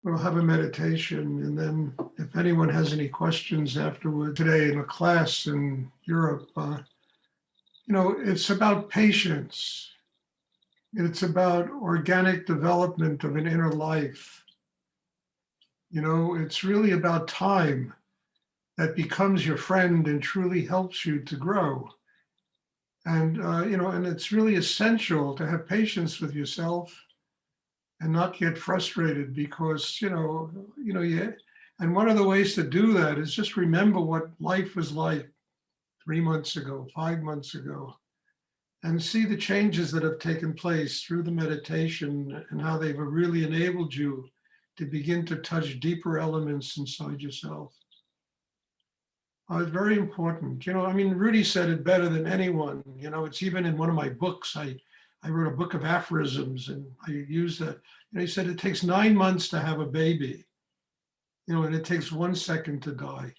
we'll have a meditation, and then if anyone has any questions afterward today in a class in Europe, it's about patience. It's about organic development of an inner life. It's really about time that becomes your friend and truly helps you to grow. And, and it's really essential to have patience with yourself and not get frustrated because, and one of the ways to do that is just remember what life was like 3 months ago, 5 months ago, and see the changes that have taken place through the meditation and how they've really enabled you to begin to touch deeper elements inside yourself. It's very important. Rudy said it better than anyone. It's even in one of my books. I wrote a book of aphorisms, and I use that. He said it takes 9 months to have a baby, and it takes 1 second to die.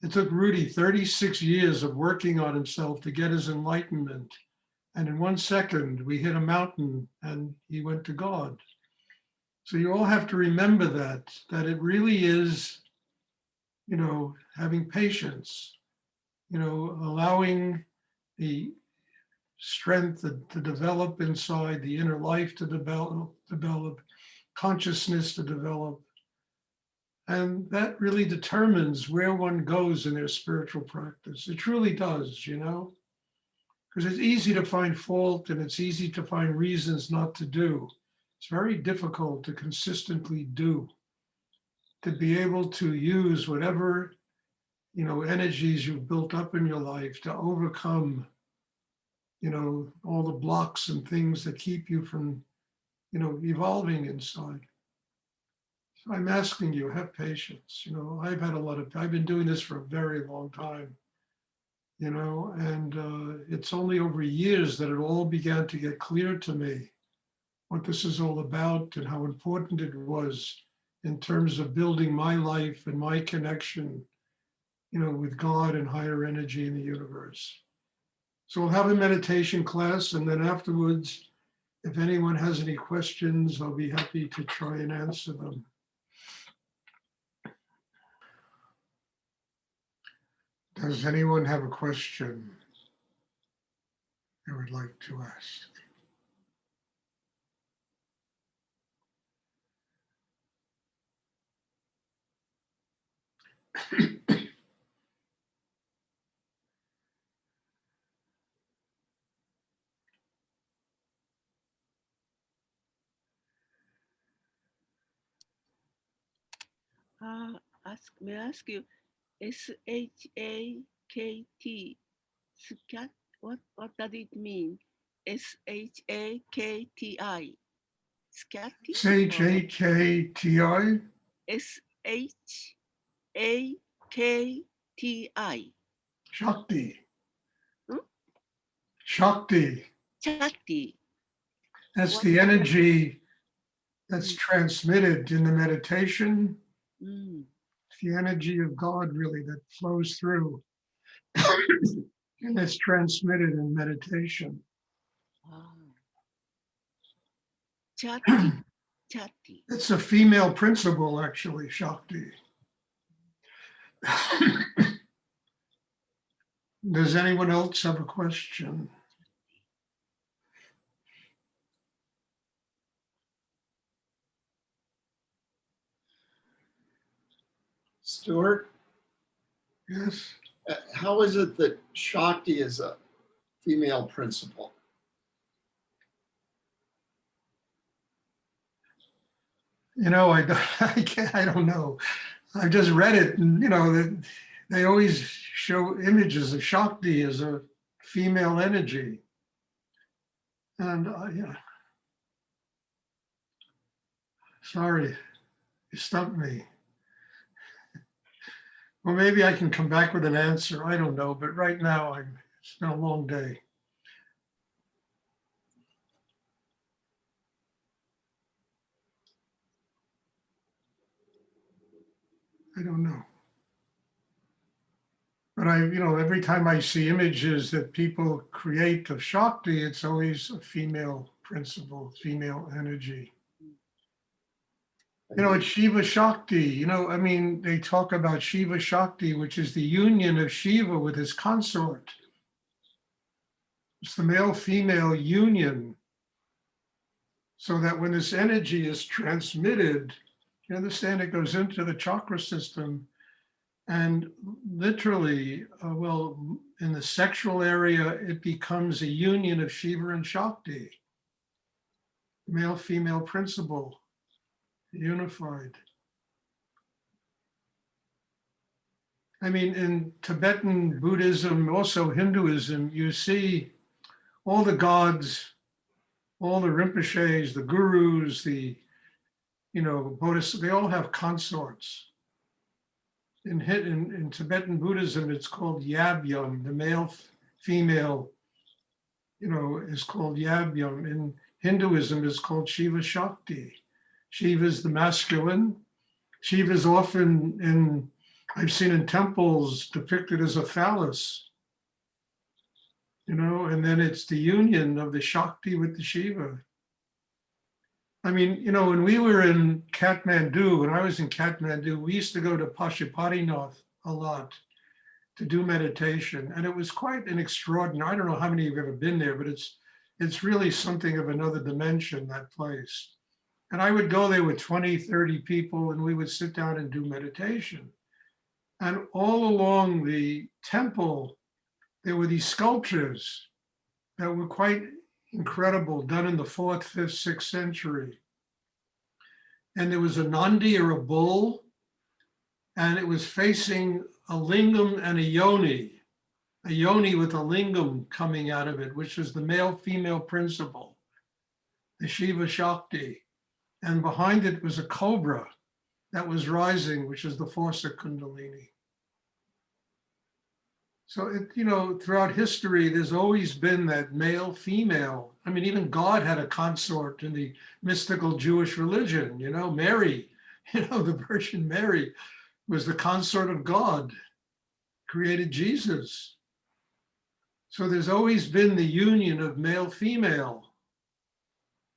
It took Rudy 36 years of working on himself to get his enlightenment. And in 1 second, we hit a mountain and he went to God. So you all have to remember that it really is, having patience, allowing the strength to develop inside, the inner life to develop, consciousness to develop. And that really determines where one goes in their spiritual practice. It truly does, because it's easy to find fault and it's easy to find reasons not to do. It's very difficult to consistently do, to be able to use whatever, energies you've built up in your life to overcome, all the blocks and things that keep you from, evolving inside. So I'm asking you, have patience. I've been doing this for a very long time, and it's only over years that it all began to get clear to me what this is all about and how important it was in terms of building my life and my connection, with God and higher energy in the universe. So we'll have a meditation class, and then afterwards, if anyone has any questions, I'll be happy to try and answer them. Does anyone have a question they would like to ask? May I ask you, S-H-A-K-T, scat, what does it mean? S-H-A-K-T-I, Shakti? S-H-A-K-T-I? S-H-A-K-T-I. Shakti. Hmm? Shakti. Shakti. That's the energy that's transmitted in the meditation. It's the energy of God really that flows through and it's transmitted in meditation. Shakti. Shakti. It's a female principle, actually, Shakti. Does anyone else have a question? Stuart? Yes. How is it that Shakti is a female principle? I don't know. I've just read it, and that they always show images of Shakti as a female energy, and sorry, you stumped me. Well, maybe I can come back with an answer. I don't know, but right now it's been a long day. I don't know. But every time I see images that people create of Shakti, it's always a female principle, female energy. You know, it's Shiva Shakti. You know, I mean, they talk about Shiva Shakti, which is the union of Shiva with his consort. It's the male-female union. So that when this energy is transmitted, you understand, it goes into the chakra system. And literally, well, in the sexual area, it becomes a union of Shiva and Shakti, male-female principle, unified. I mean, in Tibetan Buddhism, also Hinduism, you see all the gods, all the Rinpoches, the gurus, the, Bodhisattvas, they all have consorts. In Tibetan Buddhism, it's called Yabyum, the male-female, is called Yabyum. In Hinduism, it's called Shiva Shakti. Shiva is the masculine. Shiva is often I've seen in temples depicted as a phallus, and then it's the union of the Shakti with the Shiva. I mean, when we were in Kathmandu, when I was in Kathmandu, we used to go to Pashupatinath a lot to do meditation. And it was quite an extraordinary, I don't know how many of you have ever been there, but it's really something of another dimension, that place. And I would go there with 20, 30 people, and we would sit down and do meditation. And all along the temple, there were these sculptures that were quite incredible, done in the 4th, 5th, 6th century. And there was a Nandi, or a bull, and it was facing a lingam and a yoni with a lingam coming out of it, which was the male-female principle, the Shiva Shakti. And behind it was a cobra that was rising, which is the force of Kundalini. So, throughout history, there's always been that male-female. I mean, even God had a consort in the mystical Jewish religion, Mary, the Virgin Mary was the consort of God, created Jesus. So there's always been the union of male-female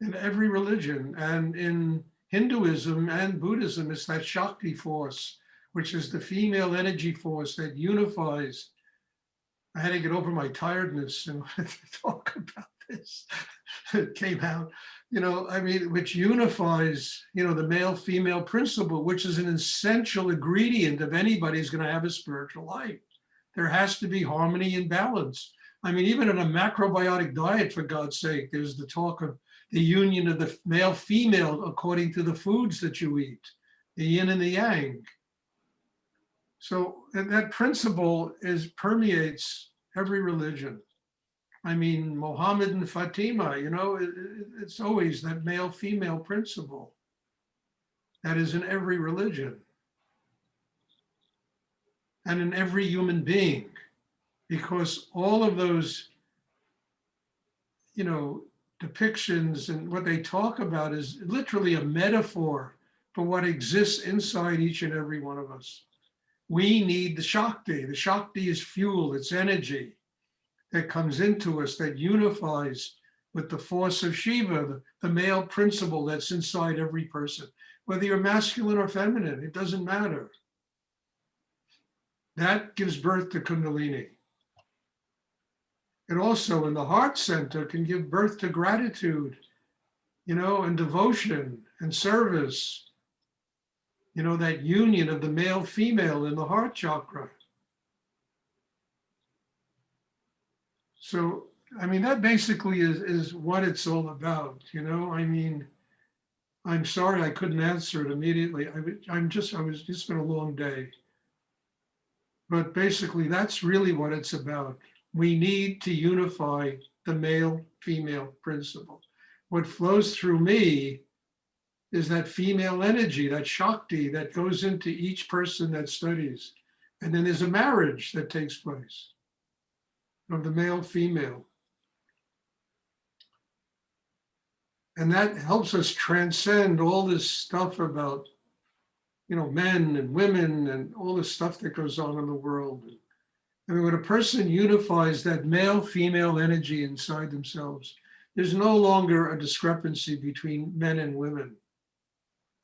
in every religion. And in Hinduism and Buddhism, it's that Shakti force, which is the female energy force that unifies. I had to get over my tiredness and wanted to talk about this. It came out, which unifies, the male-female principle, which is an essential ingredient of anybody who's going to have a spiritual life. There has to be harmony and balance. I mean, even in a macrobiotic diet, for God's sake, there's the talk of the union of the male-female according to the foods that you eat, the yin and the yang. So that principle permeates every religion. I mean, Mohammed and Fatima, it's always that male-female principle that is in every religion and in every human being, because all of those, depictions and what they talk about is literally a metaphor for what exists inside each and every one of us. We need the Shakti. The Shakti is fuel, it's energy that comes into us, that unifies with the force of Shiva, the male principle that's inside every person. Whether you're masculine or feminine, it doesn't matter. That gives birth to Kundalini. It also, in the heart center, can give birth to gratitude, and devotion and service. That union of the male-female in the heart chakra. So, I mean, that basically is what it's all about, I mean, I'm sorry I couldn't answer it immediately. It's been a long day. But basically, that's really what it's about. We need to unify the male-female principle. What flows through me is that female energy, that Shakti that goes into each person that studies. And then there's a marriage that takes place of the male-female. And that helps us transcend all this stuff about, men and women and all the stuff that goes on in the world. I mean, when a person unifies that male-female energy inside themselves, there's no longer a discrepancy between men and women.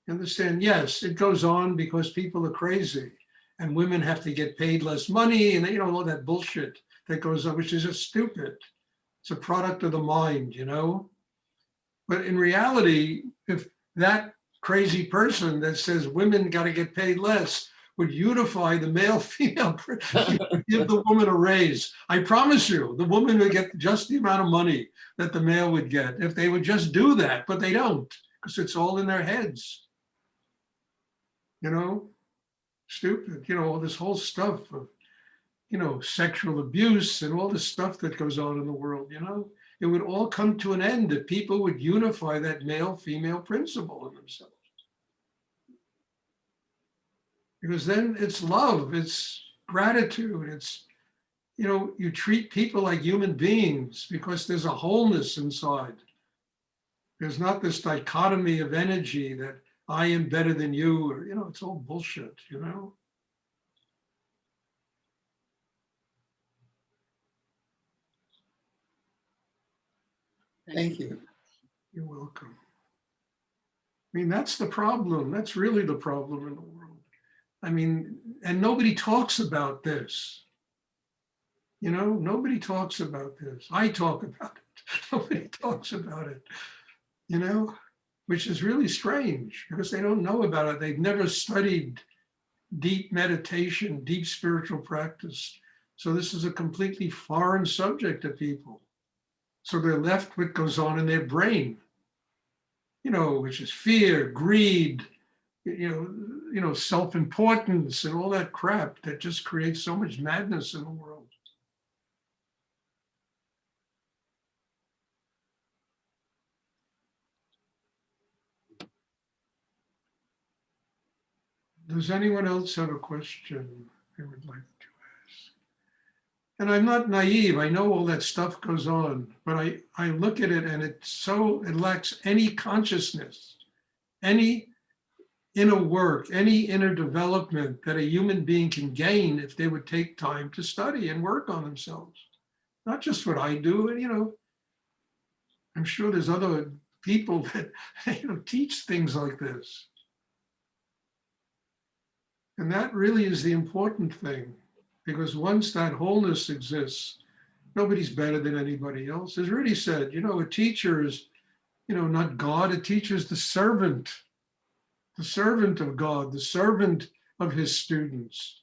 Understand? Yes, it goes on because people are crazy and women have to get paid less money and all that bullshit that goes on, which is just stupid. It's a product of the mind, But in reality, if that crazy person that says women got to get paid less would unify the male female, give the woman a raise, I promise you, the woman would get just the amount of money that the male would get if they would just do that, but they don't because it's all in their heads. Stupid, all this whole stuff of, sexual abuse and all this stuff that goes on in the world, it would all come to an end if people would unify that male-female principle in themselves. Because then it's love, it's gratitude, it's, you treat people like human beings because there's a wholeness inside. There's not this dichotomy of energy that I am better than you, or, it's all bullshit, Thank you. You're welcome. I mean, that's the problem. That's really the problem in the world. I mean, and nobody talks about this. Nobody talks about this. I talk about it. Nobody talks about it, which is really strange because they don't know about it. They've never studied deep meditation, deep spiritual practice. So this is a completely foreign subject to people. So they're left with what goes on in their brain, which is fear, greed, self-importance and all that crap that just creates so much madness in the world. Does anyone else have a question they would like to ask? And I'm not naive. I know all that stuff goes on, but I look at it and it lacks any consciousness, any inner work, any inner development that a human being can gain if they would take time to study and work on themselves. Not just what I do, and I'm sure there's other people that teach things like this. And that really is the important thing, because once that wholeness exists, nobody's better than anybody else. As Rudy said, a teacher is, not God, a teacher is the servant of God, the servant of his students.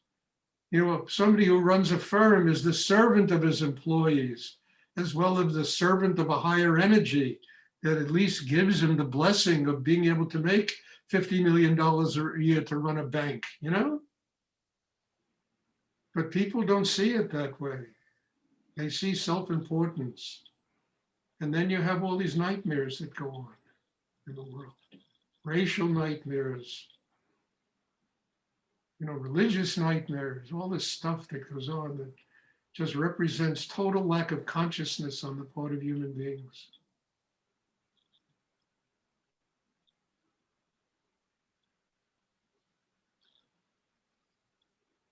Somebody who runs a firm is the servant of his employees, as well as the servant of a higher energy that at least gives him the blessing of being able to make $50 million a year to run a bank, But people don't see it that way. They see self-importance. And then you have all these nightmares that go on in the world. Racial nightmares, religious nightmares, all this stuff that goes on that just represents total lack of consciousness on the part of human beings.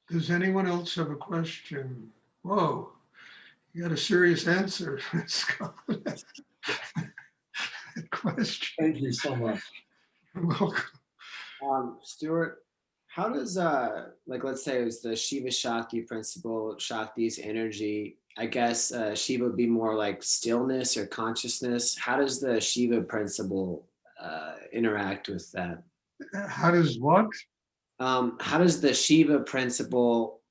Does anyone else have a question? Whoa, you got a serious answer. Question. Thank you so much. You're welcome. Stuart, how does let's say it was the Shiva Shakti principle, Shakti's energy, I guess Shiva would be more like stillness or consciousness. How does the Shiva principle interact with that? How does what? How does the Shiva principle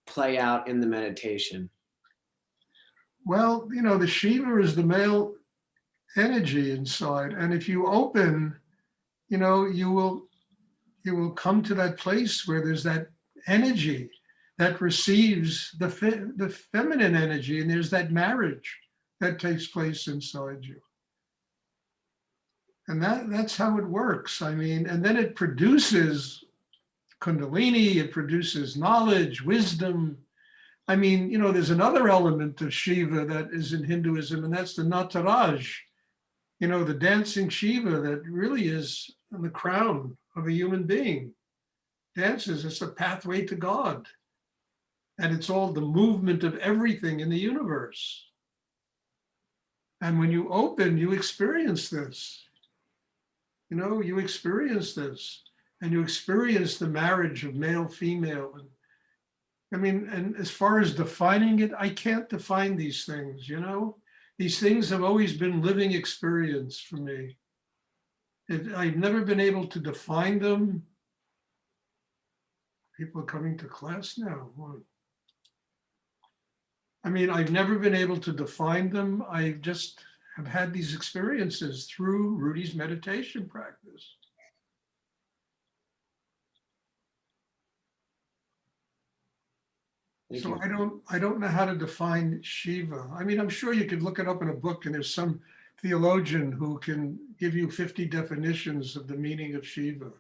play out in the meditation? Well, the Shiva is the male energy inside. And if you open, you will come to that place where there's that energy that receives the feminine energy, and there's that marriage that takes place inside you. And that's how it works. I mean, and then it produces Kundalini, it produces knowledge, wisdom. I mean, there's another element of Shiva that is in Hinduism, and that's the Nataraj, the dancing Shiva that really is the crown of a human being. Dances, it's a pathway to God. And it's all the movement of everything in the universe. And when you open, you experience this. You know, you experience this, and you experience the marriage of male, female. And I mean, and as far as defining it, I can't define these things, you know? These things have always been living experience for me. I've never been able to define them. People are coming to class now. What? I mean, I've never been able to define them. I just have had these experiences through Rudy's meditation practice. Thank So you. I don't know how to define Shiva. I mean, I'm sure you could look it up in a book and there's some theologian who can give you 50 definitions of the meaning of Shiva.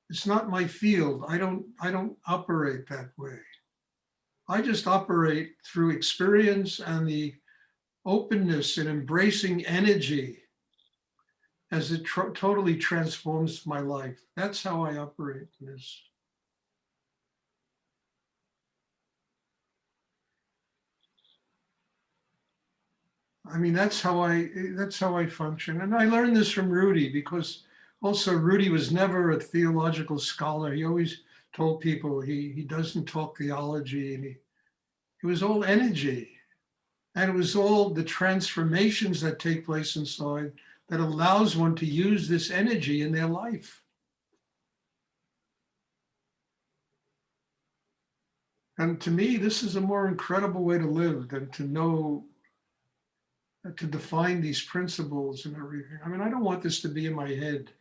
It's not my field. I don't operate that way. I just operate through experience and the openness and embracing energy as it totally transforms my life. That's how I operate in this. I mean, that's how I function. And I learned this from Rudy, because also Rudy was never a theological scholar. He always told people he doesn't talk theology, and it was all energy. And it was all the transformations that take place inside that allows one to use this energy in their life. And to me, this is a more incredible way to live than to know, to define these principles and everything. I mean, I don't want this to be in my head.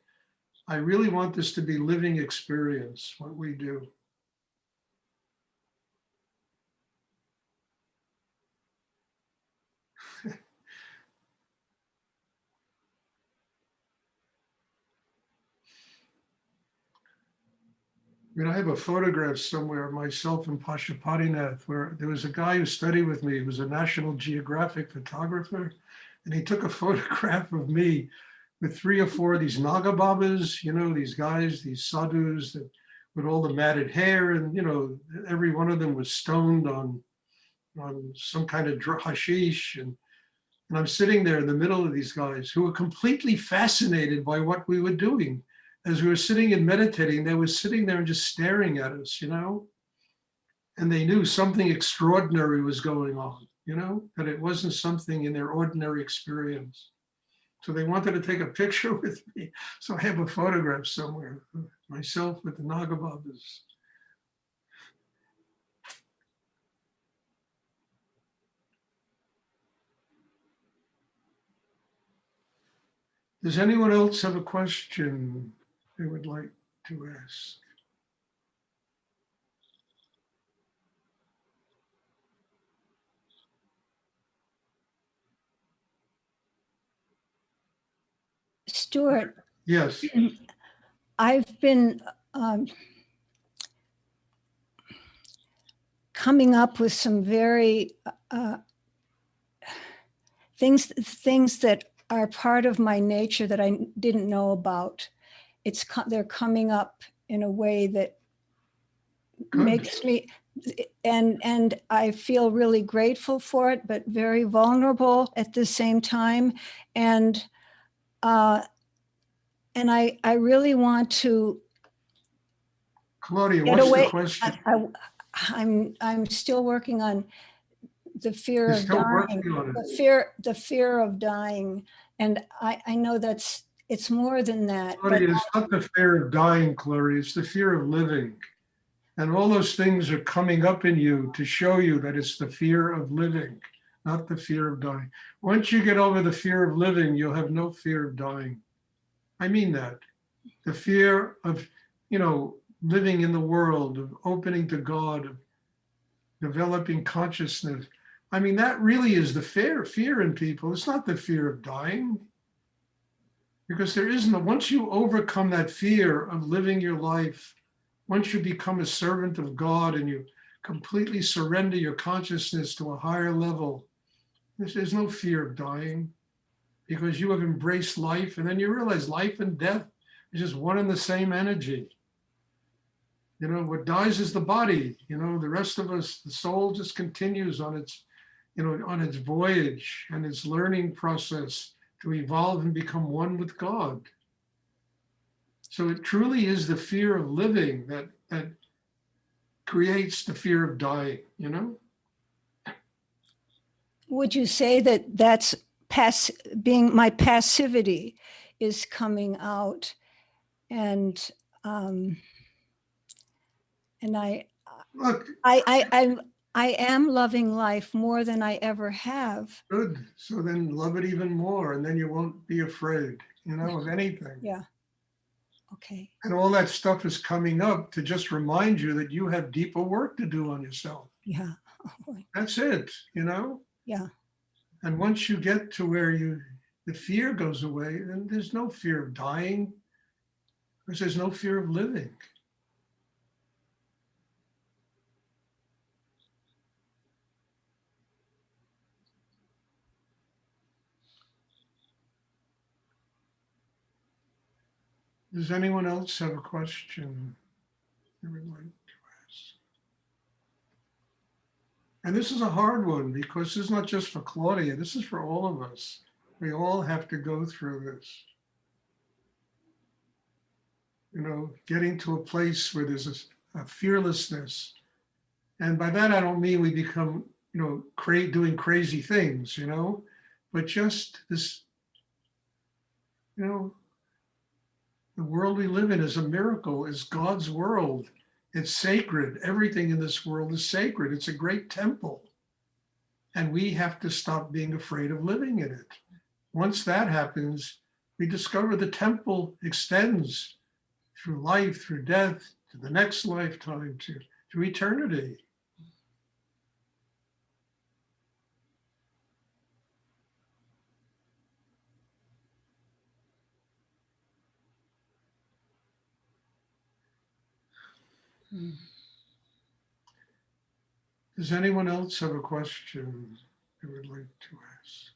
I really want this to be living experience, what we do. I mean, I have a photograph somewhere of myself and Pashupatinath, where there was a guy who studied with me. He was a National Geographic photographer, and he took a photograph of me with 3 or 4 of these Nagababas, you know, these guys, these sadhus that, with all the matted hair, and you know, every one of them was stoned on some kind of hashish, and I'm sitting there in the middle of these guys who were completely fascinated by what we were doing. As we were sitting and meditating, they were sitting there and just staring at us, you know, and they knew something extraordinary was going on, you know, that it wasn't something in their ordinary experience. So they wanted to take a picture with me. So I have a photograph somewhere of myself with the Nagababas. Does anyone else have a question they would like to ask? Stuart, Yes. I've been coming up with some very things that are part of my nature that I didn't know about. They're coming up in a way that Good. makes me, and I feel really grateful for it, but very vulnerable at the same time. And I really want to Claudia, get what's away. the question? I'm still working on the fear You're of still dying, working on it. the fear of dying. And I know it's more than that. Claudia, But it's not the fear of dying, Claudia, it's the fear of living. And all those things are coming up in you to show you that it's the fear of living, not the fear of dying. Once you get over the fear of living, you'll have no fear of dying. I mean that. The fear of, you know, living in the world, of opening to God, of developing consciousness. I mean, that really is the fear in people. It's not the fear of dying. Because there isn't, once you overcome that fear of living your life, once you become a servant of God and you completely surrender your consciousness to a higher level, there's no fear of dying, because you have embraced life, and then you realize life and death is just one and the same energy. You know, what dies is the body. You know, the rest of us, the soul just continues on its, you know, on its voyage and its learning process to evolve and become one with God. So it truly is the fear of living that creates the fear of dying, you know? Would you say that that's being my passivity is coming out, and um, and Look, I am loving life more than I ever have. good. So then love it even more, and then you won't be afraid, you know, of anything. Yeah. Okay. And all that stuff is coming up to just remind you that you have deeper work to do on yourself. Yeah. Oh, boy. That's it, you know? Yeah. And once you get to where the fear goes away, then there's no fear of dying, because there's no fear of living. Does anyone else have a question they would like to ask? And this is a hard one, because this is not just for Claudia, this is for all of us. We all have to go through this. You know, getting to a place where there's a fearlessness. And by that, I don't mean we become, you know, doing crazy things, you know, but just this, you know, the world we live in is a miracle, is God's world. It's sacred. Everything in this world is sacred. It's a great temple. And we have to stop being afraid of living in it. Once that happens, we discover the temple extends through life, through death, to the next lifetime, to eternity. Hmm. Does anyone else have a question they would like to ask?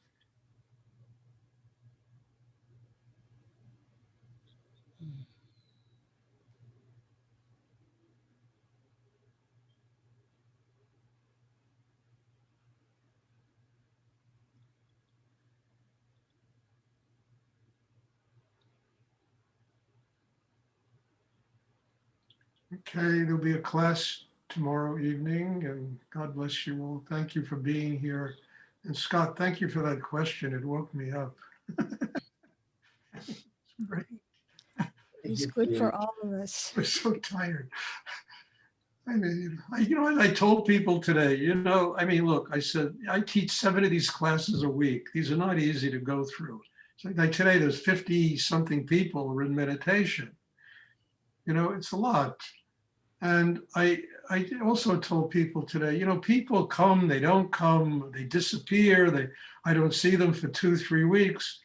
Okay, there'll be a class tomorrow evening, and God bless you all. Thank you for being here. And Scott, thank you for that question. It woke me up. Great. It's good for all of us. I was so tired. I mean, I told people today, you know, I mean, look, I said, I teach 7 of these classes a week. These are not easy to go through. So like today, there's 50 something people who are in meditation. You know, it's a lot. And I also told people today, you know, people come, they don't come, they disappear. I don't see them for 2-3 weeks.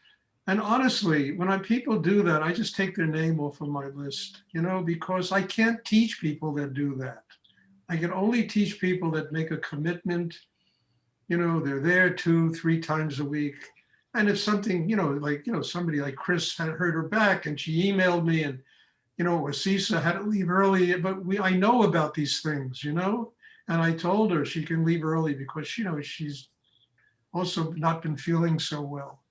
And honestly, when people do that, I just take their name off of my list, you know, because I can't teach people that do that. I can only teach people that make a commitment. You know, they're there 2-3 times a week. And if something, you know, like, you know, somebody like Chris had hurt her back and she emailed me, and, you know, Asisa had to leave early, but I know about these things, you know, and I told her she can leave early because, you know, she's also not been feeling so well.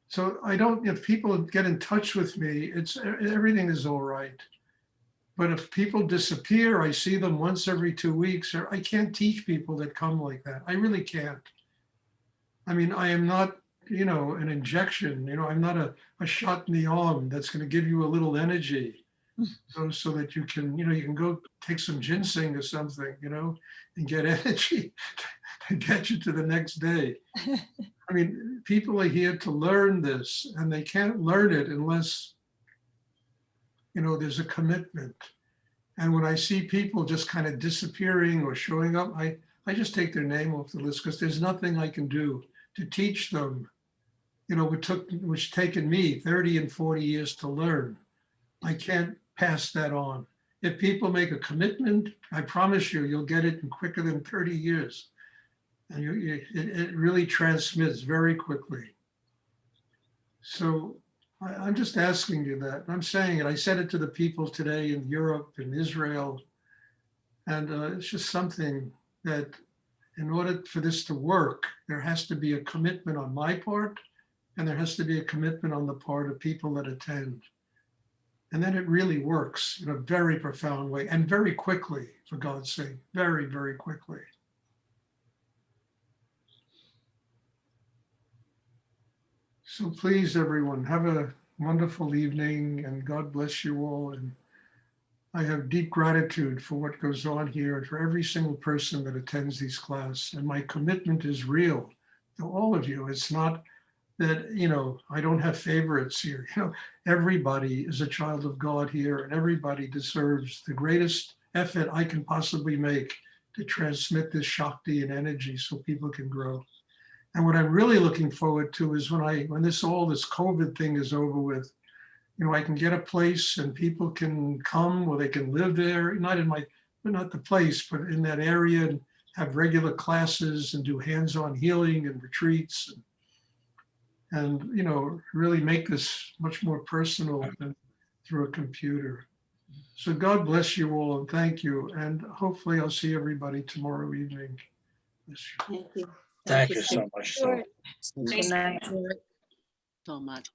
So if people get in touch with me, everything is all right. But if people disappear, I see them once every 2 weeks, or I can't teach people that come like that. I really can't. I mean, I am not, you know, an injection, you know, I'm not a shot in the arm that's going to give you a little energy so that you can go take some ginseng or something, you know, and get energy to get you to the next day. I mean, people are here to learn this, and they can't learn it unless, you know, there's a commitment. And when I see people just kind of disappearing or showing up, I just take their name off the list, because there's nothing I can do to teach them, you know, which taken me 30 and 40 years to learn. I can't pass that on. If people make a commitment, I promise you'll get it in quicker than 30 years. And it really transmits very quickly. So I'm just asking you that. I'm saying it. I said it to the people today in Europe and Israel. And it's just something that, in order for this to work, there has to be a commitment on my part, and there has to be a commitment on the part of people that attend. And then it really works in a very profound way and very quickly, for God's sake, very, very quickly. So please, everyone, have a wonderful evening and God bless you all. And I have deep gratitude for what goes on here and for every single person that attends these classes. And my commitment is real to all of you. It's not that, I don't have favorites here. Everybody is a child of God here, and everybody deserves the greatest effort I can possibly make to transmit this Shakti and energy so people can grow. And what I'm really looking forward to is when this COVID thing is over with, I can get a place and people can come, or they can live there, not the place, but in that area, and have regular classes and do hands-on healing and retreats, and really make this much more personal than through a computer. So God bless you all and thank you. And hopefully I'll see everybody tomorrow evening. Bless you. Thank you. Thank you so much. Stuart. Good night. So much.